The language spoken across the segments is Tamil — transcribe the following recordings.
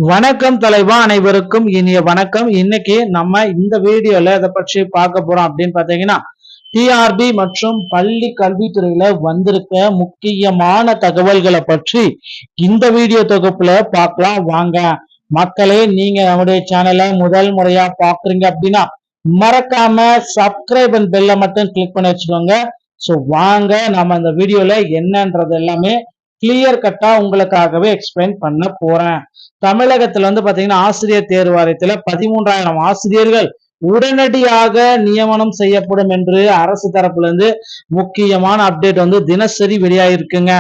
வணக்கம் தலைவா, அனைவருக்கும் இனிய வணக்கம். இன்னைக்கு நம்ம இந்த வீடியோல இதை பற்றி பார்க்க போறோம் அப்படின்னு பாத்தீங்கன்னா, டிஆர்பி மற்றும் பள்ளி கல்வித்துறையில வந்திருக்க முக்கியமான தகவல்களை பற்றி இந்த வீடியோ தொகுப்புல பார்க்கலாம் வாங்க. மக்களே, நீங்க நம்முடைய சேனலை முதல் முறையா பாக்குறீங்க அப்படின்னா மறக்காம சப்ஸ்கிரைப் அண்ட் பெல்ல மட்டும் கிளிக் பண்ணி வச்சுக்கோங்க. ஸோ வாங்க நம்ம இந்த வீடியோல என்னன்றது எல்லாமே கிளியர் கட்டா உங்களுக்காகவே எக்ஸ்பிளைன் பண்ண போறேன். தமிழகத்துல பாத்தீங்கன்னா ஆசிரியர் தேர்வு வாரியத்துல 13,000 ஆசிரியர்கள் உடனடியாக நியமனம் செய்யப்படும் என்று அரசு தரப்புல இருந்து முக்கியமான அப்டேட் தினசரி வெளியாயிருக்குங்க.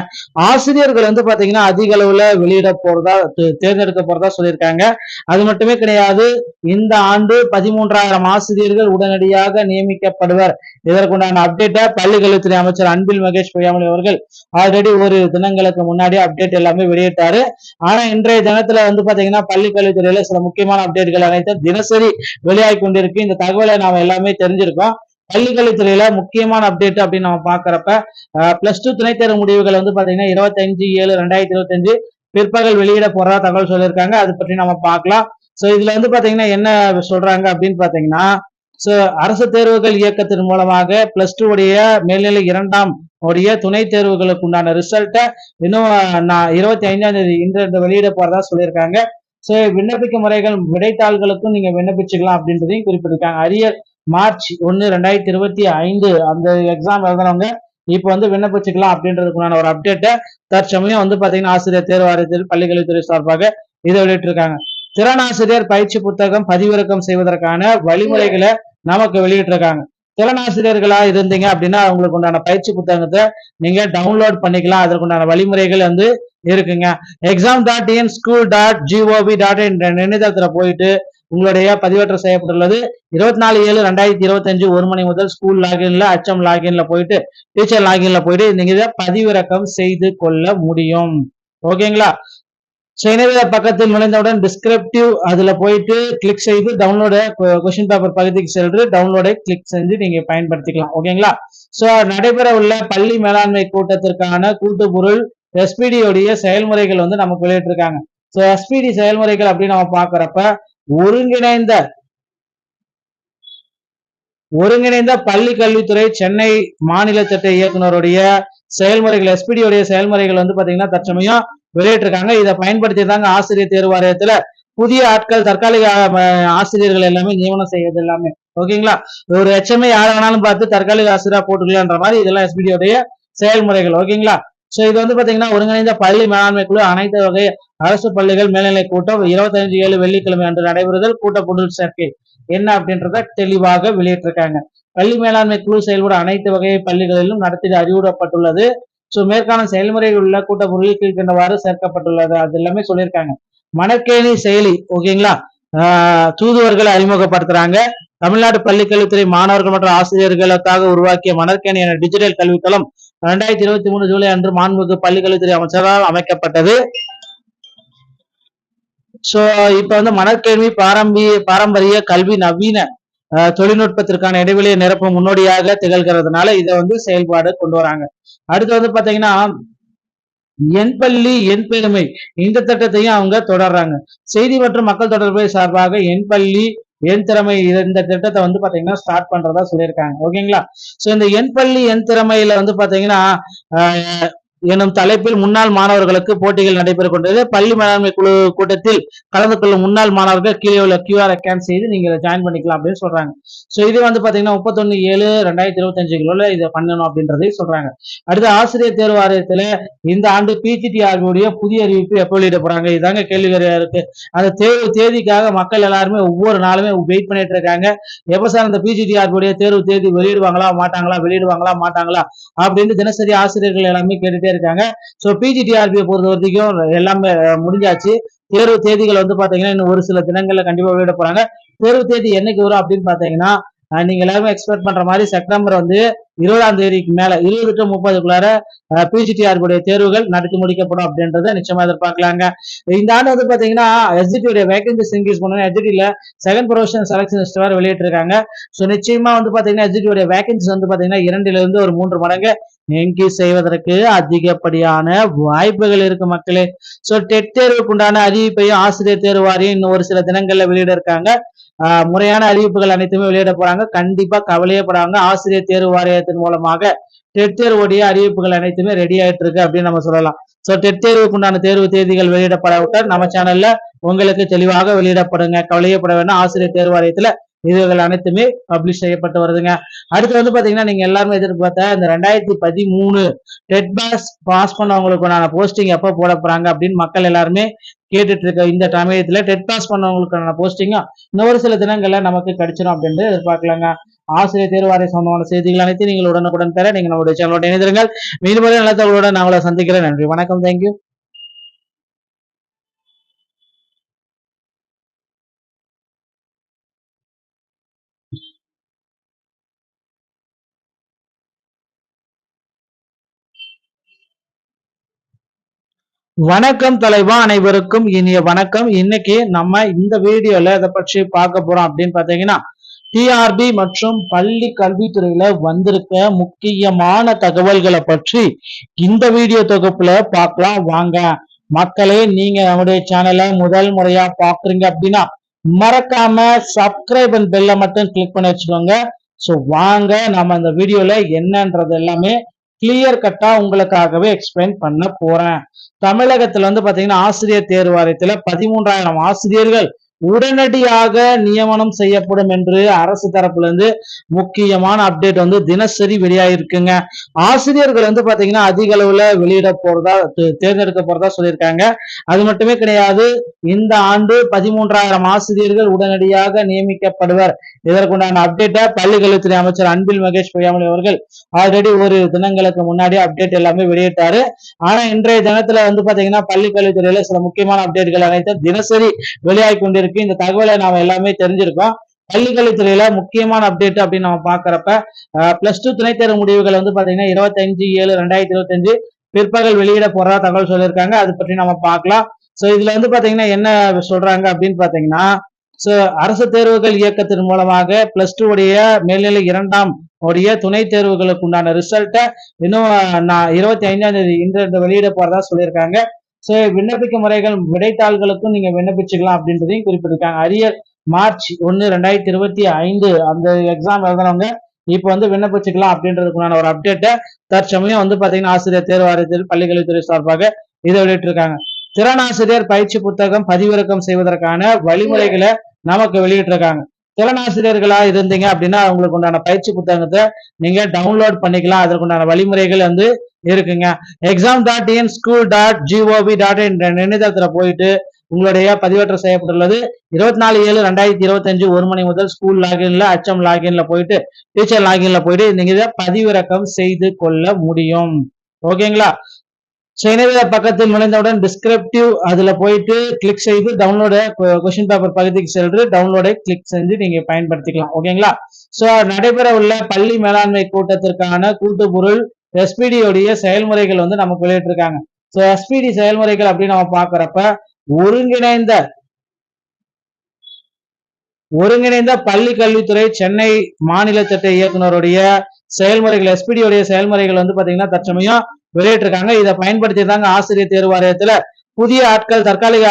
ஆசிரியர்கள் பாத்தீங்கன்னா அதிக அளவுல வெளியிட போறதா தேர்ந்தெடுக்க போறதா சொல்லியிருக்காங்க. அது மட்டுமே கிடையாது, இந்த ஆண்டு 13,000 ஆசிரியர்கள் உடனடியாக நியமிக்கப்படுவர். இதற்குண்டான அப்டேட்டை பள்ளிக்கல்வித்துறை அமைச்சர் அன்பில் மகேஷ் பொய்யாமொழி அவர்கள் ஆல்ரெடி ஒரு தினங்களுக்கு முன்னாடி அப்டேட் எல்லாமே வெளியிட்டாரு. ஆனா இன்றைய தினத்துல பாத்தீங்கன்னா பள்ளிக்கல்வித்துறையில சில முக்கியமான அப்டேட்கள் அனைத்தும் தினசரி வெளியாகி கொண்டிருக்கு. இந்த தகவலை நாம எல்லாமே தெரிஞ்சிருக்கோம். பள்ளிக்கல்வித்துறையில முக்கியமான அப்டேட் அப்படின்னு நம்ம பாக்குறப்ப பிளஸ் டூ துணைத் தேர்வு முடிவுகள் பாத்தீங்கன்னா 25/7/2025 பிற்பகல் வெளியிட போறதா தகவல் சொல்லியிருக்காங்க. அதை பற்றி நம்ம பார்க்கலாம். சோ இதுல பாத்தீங்கன்னா என்ன சொல்றாங்க அப்படின்னு பாத்தீங்கன்னா, அரசு தேர்வுகள் இயக்கத்தின் மூலமாக பிளஸ் டூ உடைய மேல்நிலை 2ஆம் உடைய துணை தேர்வுகளுக்கு உண்டான ரிசல்ட்டை இன்னும் 25ஆம் தேதி இன்று வெளியிட போறதா சொல்லியிருக்காங்க. சோ விண்ணப்பிக்க முறைகள் விடைத்தாள்களுக்கும் நீங்க விண்ணப்பிச்சுக்கலாம் அப்படின்றதையும் குறிப்பிட்டிருக்காங்க. அரியர் மார்ச் 1, 2025 அந்த எக்ஸாம் எழுதுனவங்க இப்ப விண்ணப்பிச்சுக்கலாம் அப்படின்றதுக்குண்டான ஒரு அப்டேட்டை தற்சமயம் பாத்தீங்கன்னா ஆசிரியர் தேர்வு வாரியத்தில் பள்ளிக்கல்வித்துறை சார்பாக இதை வெளியிட்டிருக்காங்க. திறனாசிரியர் பயிற்சி புத்தகம் பதிவிறக்கம் செய்வதற்கான வழிமுறைகளை நமக்கு வெளியிட்டிருக்காங்க. திறனாசிரியர்களா இருந்தீங்க அப்படின்னா அவங்களுக்கு உண்டான பயிற்சி புத்தகத்தை நீங்க டவுன்லோட் பண்ணிக்கலாம். அதற்குண்டான வழிமுறைகள் இருக்குங்க. exam.in.school.gov.in இணையதளத்துல போயிட்டு உங்களுடைய பதிவேற்றம் செய்யப்பட்டுள்ளது. 24/7/2025 1 மணி முதல் ஸ்கூல் லாகின்ல HM லாகின்ல போயிட்டு டீச்சர் லாகின்ல போயிட்டு நீங்க இதை பதிவிறக்கம் செய்து கொள்ள முடியும். ஓகேங்களா? இணையதள பக்கத்தில் நுழைந்தவுடன் டிஸ்கிரிப்டிவ் அதுல போயிட்டு கிளிக் செய்து டவுன்லோட கொஸ்டின் பேப்பர் பகுதிக்கு சென்று டவுன்லோடை கிளிக் செஞ்சு நீங்க பயன்படுத்திக்கலாம். ஓகேங்களா? சோ நடைபெற உள்ள பள்ளி மேலாண்மை கூட்டத்திற்கான கூட்டுப்பொருள் SPD உடைய செயல்முறைகள் நமக்கு வெளியிட்டிருக்காங்க. சோ SPD செயல்முறைகள் அப்படின்னு நம்ம பாக்குறப்ப ஒருங்கிணைந்த பள்ளி கல்வித்துறை சென்னை மாநில திட்ட இயக்குனருடைய செயல்முறைகள் SPD உடைய செயல்முறைகள் பாத்தீங்கன்னா தற்சமயம் வெளியிட்டிருக்காங்க. இதை பயன்படுத்தி தாங்க ஆசிரியர் தேர்வு வாரியத்துல புதிய ஆட்கள் தற்காலிக ஆசிரியர்கள் எல்லாமே நியமனம் செய்யறது எல்லாமே. ஓகேங்களா? ஒரு HMஐ யார வேணாலும் பார்த்து தற்காலிக ஆசிரியரா போட்டுக்கலான்ற மாதிரி இதெல்லாம் SPD உடைய செயல்முறைகள். ஓகேங்களா? சோ இது பாத்தீங்கன்னா ஒருங்கிணைந்த பள்ளி மேலாண்மை குழு அனைத்து வகை அரசு பள்ளிகள் மேல்நிலை கூட்டம் 25/7 வெள்ளிக்கிழமை அன்று நடைபெறுதல் கூட்டப்பொருள் சேர்க்கை என்ன அப்படின்றத தெளிவாக வெளியிட்டிருக்காங்க. பள்ளி மேலாண்மை குழு செயல்படும் அனைத்து வகை பள்ளிகளிலும் நடத்திட அறிவுறுத்தப்பட்டுள்ளது. சோ மேற்கான செயல்முறைகள் உள்ள கூட்டப்பொருளில் கீழ்கண்டவாறு சேர்க்கப்பட்டுள்ளது. அது எல்லாமே சொல்லியிருக்காங்க. மணற்கேணி செயலி. ஓகேங்களா? தூதுவர்களை அறிமுகப்படுத்துறாங்க. தமிழ்நாடு பள்ளிக்கல்வித்துறை மாணவர்கள் மற்றும் ஆசிரியர்களுக்காக உருவாக்கிய மணற்கேணி என டிஜிட்டல் கல்வித்தளம் 2023 ஜூலை அன்று மாண்புமிகு பள்ளிக்கல்வித்துறை அமைச்சரால் அமைக்கப்பட்டது. சோ இப்ப மணற்கேணி பாரம்பரிய கல்வி நவீன தொழில்நுட்பத்திற்கான இடைவெளியை நிரப்பும் முன்னோடியாக திகழ்கிறதுனால இதை செயல்பாடு கொண்டு வராங்க. அடுத்து பாத்தீங்கன்னா என் பள்ளி என் பெருமை இந்த திட்டத்தையும் அவங்க தொடர்றாங்க. செய்தி மற்றும் மக்கள் தொடர்பு சார்பாக என் பள்ளி என் திறமை இந்த திட்டத்தை பாத்தீங்கன்னா ஸ்டார்ட் பண்றதா சொல்லியிருக்காங்க. ஓகேங்களா? சோ இந்த என் பள்ளி என் திறமையில பாத்தீங்கன்னா எனும் தலைப்பில் முன்னாள் மாணவர்களுக்கு போட்டிகள் நடைபெற கொண்டது. பள்ளி மேலாண்மை குழு கூட்டத்தில் கலந்து கொள்ளும் முன்னாள் மாணவர்கள் கீழே உள்ள QR ஸ்கேன் செய்து நீங்க ஜாயின் பண்ணிக்கலாம் அப்படின்னு சொல்றாங்க. சோ இது பாத்தீங்கன்னா 31/7/2025 இதை பண்ணணும் அப்படின்றதையும் சொல்றாங்க. அடுத்து ஆசிரியர் தேர்வு வாரியத்துல இந்த ஆண்டு PGTRB உடைய புதிய அறிவிப்பு எப்ப வெளியிட போறாங்க, இதாங்க கேள்வியா இருக்கு. அந்த தேர்வு தேதிக்காக மக்கள் எல்லாருமே ஒவ்வொரு நாளுமே வெயிட் பண்ணிட்டு இருக்காங்க. எப்ப சார் அந்த PGTRB உடைய தேர்வு தேதி வெளியிடுவாங்களா மாட்டாங்களா அப்படின்னு தினசரி ஆசிரியர்கள் எல்லாமே கேட்டுட்டே இருக்காங்க. சோ PGTRB பொறுத்த வரைக்கும் எல்லாமே முடிஞ்சாச்சு. தேர்வு தேதிகள் பாத்தீங்கன்னா இன்னும் ஒரு சில தினங்கள்ல கண்டிப்பா வெளியிட போறாங்க. தேர்வு தேதி என்னைக்கு வரும் அப்படின்னு பாத்தீங்கன்னா நீங்க எல்லாருமே எக்ஸ்பெக்ட் பண்ற மாதிரி செப்டம்பர் 20ஆம் தேதிக்கு மேல 20 to 30க்குள்ளார PGTRB உடைய தேர்வுகள் நடத்தி முடிக்கப்படும் அப்படின்றத நிச்சயமா எதிர்பார்க்கலாங்க. இந்த ஆண்டு பாத்தீங்கன்னா SGT உடைய வேகன்சிஸ் இன்க்ரீஸ் பண்ணணும். SGTல செகண்ட் ப்ரொவிஷன் செலக்ஷன் லிஸ்ட் வேற வெளியிட்டிருக்காங்க. சோ நிச்சயமா பாத்தீங்கன்னா SGT உடைய வேகன்சிஸ் பாத்தீங்கன்னா 2 to 3 மடங்கு நீங்கி செய்வதற்கு அதிகப்படியான வாய்ப்புகள் இருக்கு மக்களே. சோ டெட் தேர்வுக்கு உண்டான அறிவிப்பையும் ஆசிரியர் தேர்வு வாரியம் இன்னும் ஒரு சில தினங்கள்ல வெளியிட இருக்காங்க. முறையான அறிவிப்புகள் அனைத்துமே வெளியிட போறாங்க. கண்டிப்பா கவலையப்படாங்க. ஆசிரியர் தேர்வு வாரியத்தின் மூலமாக டெட் தேர்வுடைய அறிவிப்புகள் அனைத்துமே ரெடி ஆயிட்டு இருக்கு அப்படின்னு நம்ம சொல்லலாம். சோ டெட் தேர்வுக்கு உண்டான தேர்வு தேதிகள் வெளியிடப்படாவிட்டால் நம்ம சேனல்ல உங்களுக்கு தெளிவாக வெளியிடப்படுங்க. கவலையப்பட வேண்டாம். ஆசிரியர் தேர்வு வாரியத்துல இதுகள் அனைத்துமே பப்ளிஷ் செய்யப்பட்டு வருதுங்க. அடுத்து வந்து பாத்தீங்கன்னா நீங்க எல்லாருமே எதிர்பார்த்த இந்த 2013 டெட் பாஸ் பண்ணவங்களுக்கான போஸ்டிங் எப்ப போட போறாங்க அப்படின்னு மக்கள் எல்லாருமே கேட்டுட்டு இருக்க இந்த சமயத்துல டெட் பாஸ் பண்ணவங்களுக்கான போஸ்டிங்கும் இன்னொரு சில தினங்கள்ல நமக்கு கிடைச்சிடும் அப்படின்னு எதிர்பார்க்கலாங்க. ஆசிரியர் தேர்வு வாரிய சம்பந்தமான செய்திகள் அனைத்து நீங்கள் உடனுக்குடன் பெற நீங்க நம்முடைய சேனலோட இணைந்திருங்கள். மீண்டும் நல்ல தகவலோட நான் உங்களை சந்திக்கிறேன். நன்றி, வணக்கம், தேங்க்யூ. வணக்கம் தலைவா, அனைவருக்கும் இனிய வணக்கம். இன்னைக்கு நம்ம இந்த வீடியோல இதை பற்றி பார்க்க போறோம் அப்படின்னு பாத்தீங்கன்னா டிஆர்பி மற்றும் பள்ளி கல்வித்துறையில வந்திருக்க முக்கியமான தகவல்களை பற்றி இந்த வீடியோ தொகுப்புல பார்க்கலாம் வாங்க. மக்களே, நீங்க நம்முடைய சேனலை முதல் முறையா பாக்குறீங்க அப்படின்னா மறக்காம சப்ஸ்கிரைப் அண்ட் பெல்ல மட்டும் கிளிக் பண்ணி வச்சுக்கோங்க. சோ வாங்க நம்ம இந்த வீடியோல என்னன்றது எல்லாமே கிளியர் கட்டா உங்களுக்காகவே எக்ஸ்பிளைன் பண்ண போறேன். தமிழகத்துல வந்து பாத்தீங்கன்னா ஆசிரியர் தேர்வு வாரியத்துல 13,000 ஆசிரியர்கள் உடனடியாக நியமனம் செய்யப்படும் என்று அரசு தரப்புல இருந்து முக்கியமான அப்டேட் வந்து தினசரி வெளியாயிருக்குங்க. ஆசிரியர்கள் வந்து பாத்தீங்கன்னா அதிக அளவுல வெளியிட போறதா தேர்ந்தெடுக்க போறதா சொல்லியிருக்காங்க. அது மட்டுமே கிடையாது, இந்த ஆண்டு 13,000 ஆசிரியர்கள் உடனடியாக நியமிக்கப்படுவர். இதற்குண்டான அப்டேட்டை பள்ளிக்கல்வித்துறை அமைச்சர் அன்பில் மகேஷ் பொய்யாமொழி அவர்கள் ஆல்ரெடி ஒரு தினங்களுக்கு முன்னாடி அப்டேட் எல்லாமே வெளியிட்டாரு. ஆனா இன்றைய தினத்துல வந்து பாத்தீங்கன்னா பள்ளிக்கல்வித்துறையில சில முக்கியமான அப்டேட்கள் அனைத்தும் தினசரி வெளியாகி கொண்டிருக்கு. இந்த தகவலை நாம எல்லாமே தெரிஞ்சிருக்கோம். பள்ளிக்கல்வித்துறையில முக்கியமான அப்டேட் அப்படின்னு நம்ம பாக்குறப்ப +2 துணைத் தேர்வு முடிவுகள் வந்து பாத்தீங்கன்னா 25/7/2025 பிற்பகல் வெளியிட போறதா தகவல் சொல்லியிருக்காங்க. அது பற்றி நம்ம பார்க்கலாம். சோ இதுல வந்து பாத்தீங்கன்னா என்ன சொல்றாங்க அப்படின்னு பாத்தீங்கன்னா, அரசு தேர்வுகள் இயக்கத்தின் மூலமாக +2 உடைய மேல்நிலை 2ஆம் உடைய துணைத் தேர்வுகளுக்கு உண்டான ரிசல்ட்டை இன்னும் 25ஆம் தேதி இன்று வெளியிட போறதா சொல்லியிருக்காங்க. விண்ணப்பிக்க முறைகள் விடைத்தாள்களுக்கும் நீங்க விண்ணப்பிச்சுக்கலாம் அப்படின்றதையும் குறிப்பிட்டிருக்காங்க. அரியர் March 1, 2025 அந்த எக்ஸாம் எழுதுனவங்க இப்ப வந்து விண்ணப்பிச்சுக்கலாம் அப்படின்றதுக்குண்டான ஒரு அப்டேட்டை தற்சமயம் வந்து பாத்தீங்கன்னா ஆசிரியர் தேர்வு வாரியத்தில் பள்ளிக்கல்வித்துறை சார்பாக இதை வெளியிட்டிருக்காங்க. திறனாசிரியர் பயிற்சி புத்தகம் பதிவிறக்கம் செய்வதற்கான வழிமுறைகளை நமக்கு வெளியிட்டிருக்காங்க. திறனாசிரியர்களா இருந்தீங்க அப்படின்னா அவங்களுக்கு உண்டான பயிற்சி புத்தகத்தை நீங்க டவுன்லோட் பண்ணிக்கலாம். அதற்குண்டான வழிமுறைகள் வந்து இருக்குங்க. exam.in.school.gov.in இணையதளத்துல போயிட்டு உங்களுடைய பதிவேற்றம் செய்யப்பட்டுள்ளது. 24/7/2025 1 மணி முதல் ஸ்கூல் லாகின்ல HM லாகின்ல போயிட்டு டீச்சர் லாகின்ல போயிட்டு நீங்க இதை பதிவிறக்கம் செய்து கொள்ள முடியும். ஓகேங்களா? இணையதள பக்கத்தில் நுழைந்தவுடன் டிஸ்கிரிப்டிவ் அதுல போயிட்டு கிளிக் செய்து டவுன்லோட கொஸ்டின் பேப்பர் பகுதிக்கு சென்று டவுன்லோடை கிளிக் செஞ்சு நீங்க பயன்படுத்திக்கலாம். ஓகேங்களா? சோ நடைபெற உள்ள பள்ளி மேலாண்மை கூட்டத்திற்கான கூட்டுப்பொருள் SPD உடைய செயல்முறைகள் வந்து நமக்கு வெளியிட்டிருக்காங்க. சோ SPD செயல்முறைகள் அப்படின்னு நம்ம பாக்குறப்ப ஒருங்கிணைந்த பள்ளி கல்வித்துறை சென்னை மாநில திட்ட இயக்குனருடைய செயல்முறைகள் SPD உடைய செயல்முறைகள் வந்து பாத்தீங்கன்னா தற்சமயம் வெளியிட்டிருக்காங்க. இதை பயன்படுத்தி தாங்க ஆசிரியர் தேர்வு வாரியத்துல புதிய ஆட்கள் தற்காலிக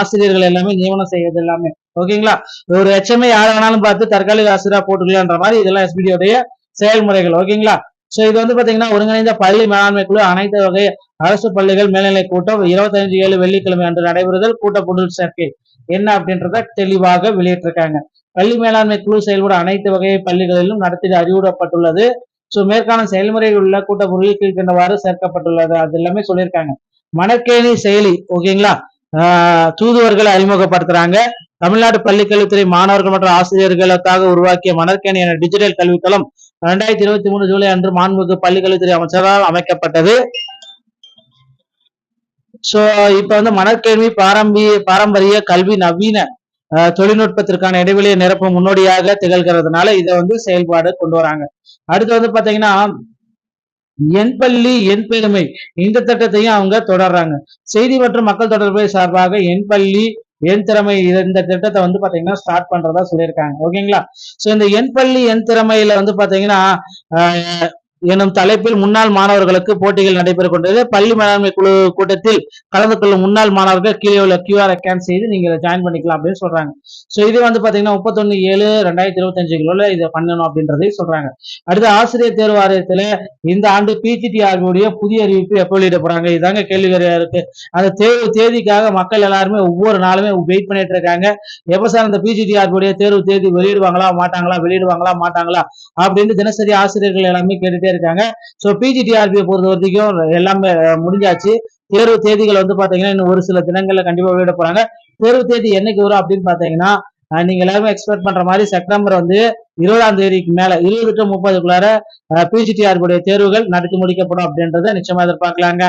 ஆசிரியர்கள் எல்லாமே நியமனம் செய்யறது எல்லாமே. ஓகேங்களா? ஒரு HMஐ யாரை வேணாலும் பார்த்து தற்காலிக ஆசிரியரா போட்டுக்கலான்ற மாதிரி இதெல்லாம் SPD உடைய செயல்முறைகள். ஓகேங்களா? சோ இது வந்து பாத்தீங்கன்னா ஒருங்கிணைந்த பள்ளி மேலாண்மை குழு அனைத்து வகை அரசு பள்ளிகள் மேல்நிலை கூட்டம் 25/7 வெள்ளிக்கிழமை அன்று நடைபெறுதல் கூட்டப்பொருள் சேர்க்கை என்ன அப்படின்றத தெளிவாக வெளியிட்டிருக்காங்க. பள்ளி மேலாண்மை குழு செயல்படும் அனைத்து வகை பள்ளிகளிலும் நடத்திட அறிவுறுத்தப்பட்டுள்ளது. சோ மேற்கான செயல்முறையில் உள்ள கூட்டப்பொருளில் கீழ்கண்டவாறு சேர்க்கப்பட்டுள்ளது. அது எல்லாமே சொல்லியிருக்காங்க. மணற்கேணி செயலி. ஓகேங்களா? தூதுவர்களை அறிமுகப்படுத்துறாங்க. தமிழ்நாடு பள்ளிக்கல்வித்துறை மாணவர்கள் மற்றும் ஆசிரியர்களுக்காக உருவாக்கிய மணற்கேணி என டிஜிட்டல் கல்வித்தளம் 2023 ஜூலை அன்று மாண்புமிகு பள்ளிக்கல்வித்துறை அமைச்சரால் அமைக்கப்பட்டது. சோ இப்ப வந்து மணற்கேணி பாரம்பரிய கல்வி நவீன தொழில்நுட்பத்திற்கான இடைவெளியை நிரப்பும் முன்னோடியாக திகழ்கிறதுனால இதை வந்து செயல்பாடு கொண்டு வராங்க. அடுத்து வந்து பாத்தீங்கன்னா என் பள்ளி என் பெருமை இந்த திட்டத்தையும் அவங்க தொடர்றாங்க. செய்தி மற்றும் மக்கள் தொடர்பு சார்பாக என் பள்ளி என் திறமை இந்த திட்டத்தை வந்து பாத்தீங்கன்னா ஸ்டார்ட் பண்றதா சொல்லியிருக்காங்க. ஓகேங்களா? சோ இந்த என் பள்ளி என் திறமையில வந்து பாத்தீங்கன்னா எனும் தலைப்பில் முன்னாள் மாணவர்களுக்கு போட்டிகள் நடைபெற கொண்டது. பள்ளி மேலாண்மை குழு கூட்டத்தில் கலந்து கொள்ளும் முன்னாள் மாணவர்கள் கீழே உள்ள QR ஸ்கேன் செய்து நீங்க ஜாயின் பண்ணிக்கலாம் அப்படின்னு சொல்றாங்க. சோ இது வந்து பாத்தீங்கன்னா 31/7/2025 இதை பண்ணணும் அப்படின்றதை சொல்றாங்க. அடுத்து ஆசிரியர் தேர்வு வாரியத்துல இந்த ஆண்டு PGTRB உடைய புதிய அறிவிப்பு எப்ப வெளியிட போறாங்க, இதாங்க கேள்விக்குறியா இருக்கு. அந்த தேர்வு தேதிக்காக மக்கள் எல்லாருமே ஒவ்வொரு நாளுமே வெயிட் பண்ணிட்டு இருக்காங்க. எப்ப சார் அந்த PGTRB உடைய தேர்வு தேதி வெளியிடுவாங்களா மாட்டாங்களா அப்படின்னு தினசரி ஆசிரியர்கள் எல்லாமே கேட்டுட்டே இருக்காங்க. சோ PGTRB பொறுத்த வரைக்கும் எல்லாமே முடிஞ்சாச்சு. தேர்வு தேதிகள் வந்து பாத்தீங்கன்னா இன்னும் ஒரு சில தினங்கள்ல கண்டிப்பா வெளியிட போறாங்க. தேர்வு தேதி என்னைக்கு வரும் அப்படின்னு பாத்தீங்கன்னா நீங்க எல்லாருமே எக்ஸ்பெக்ட் பண்ற மாதிரி செப்டம்பர் வந்து 20ஆம் தேதிக்கு மேல 20 to 30க்குள்ளார PGTRB உடைய தேர்வுகள் நடத்தி முடிக்கப்படும் அப்படின்றத நிச்சயமா எதிர்பார்க்கலாங்க.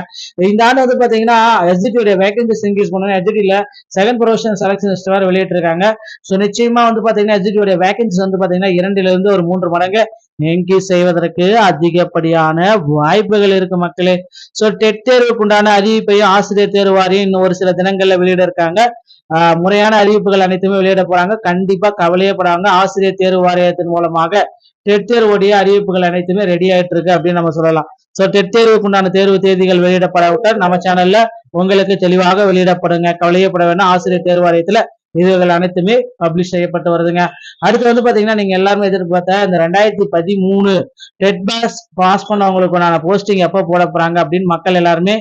இந்த ஆண்டு வந்து பாத்தீங்கன்னா SGT உடைய வேகன்சிஸ் இன்க்ரீஸ் பண்ணணும். SGTல செகண்ட் ப்ரொஃபஷனல் செலக்ஷன் லிஸ்ட் வேற வெளியிட்டு இருக்காங்க. சோ நிச்சயமா வந்து பாத்தீங்கன்னா SGT உடைய வேகன்சிஸ் வந்து பாத்தீங்கன்னா 2 to 3 மடங்கு இன்க்ரீஸ் செய்வதற்கு அதிகப்படியான வாய்ப்புகள் இருக்கு மக்களே. சோ டெட் தேர்வுக்கு உண்டான அறிவிப்பையும் ஆசிரியர் தேர்வு வாரியம் இன்னும் ஒரு சில தினங்கள்ல வெளியிட இருக்காங்க. முறையான அறிவிப்புகள் அனைத்துமே வெளியிட போறாங்க. கண்டிப்பா கவலையே படாங்க. ஆசிரியர் தேர்வு வாரியத்தின் மூலமாக டெட் தேர்வுடைய அறிவிப்புகள் அனைத்துமே ரெடி ஆயிட்டு இருக்கு அப்படின்னு நம்ம சொல்லலாம். சோ டெட் தேர்வுக்கு உண்டான தேர்வு தேதிகள் வெளியிடப்படாவிட்டால் நம்ம சேனல்ல உங்களுக்கு தெளிவாக வெளியிடப்படுங்க. கவலையே பட வேண்டாம். ஆசிரியர் தேர்வு வாரியத்துல இதுகள் அனைத்துமே பப்ளிஷ் செய்யப்பட்டு வருதுங்க. அடுத்து வந்து பாத்தீங்கன்னா நீங்க எல்லாருமே எதிர்பார்த்த இந்த 2013 டெட் பாஸ் பண்ணவங்களுக்கான போஸ்டிங் எப்ப போட போறாங்க அப்படின்னு மக்கள் எல்லாருமே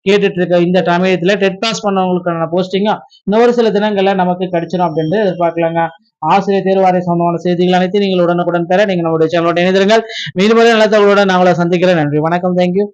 கேட்டுட்டு இருக்க இந்த சமயத்துல டெட் பாஸ் பண்ணவங்களுக்கான போஸ்டிங்கும் இன்னொரு சில தினங்கள்ல நமக்கு கிடைச்சிடும் அப்படின்னு எதிர்பார்க்கலாங்க. ஆசிரியர் தேர்வு வாரிய சம்பந்தமான செய்திகள் அனைத்து நீங்கள் உடனுக்குடன் பெற நீங்க நம்முடைய சேனலோட இணைந்திருங்கள். மீண்டும் நல்ல தகவலுடன் நான் உங்களை சந்திக்கிறேன். நன்றி, வணக்கம், தேங்க்யூ.